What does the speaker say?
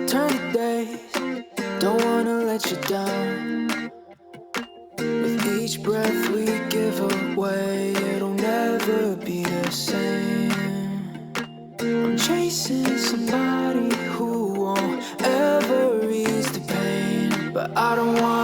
turn to days. Don't wanna let you down. With each breath we give away, it'll never be the same. I'm chasing somebody who won't ever ease the pain, but I don't want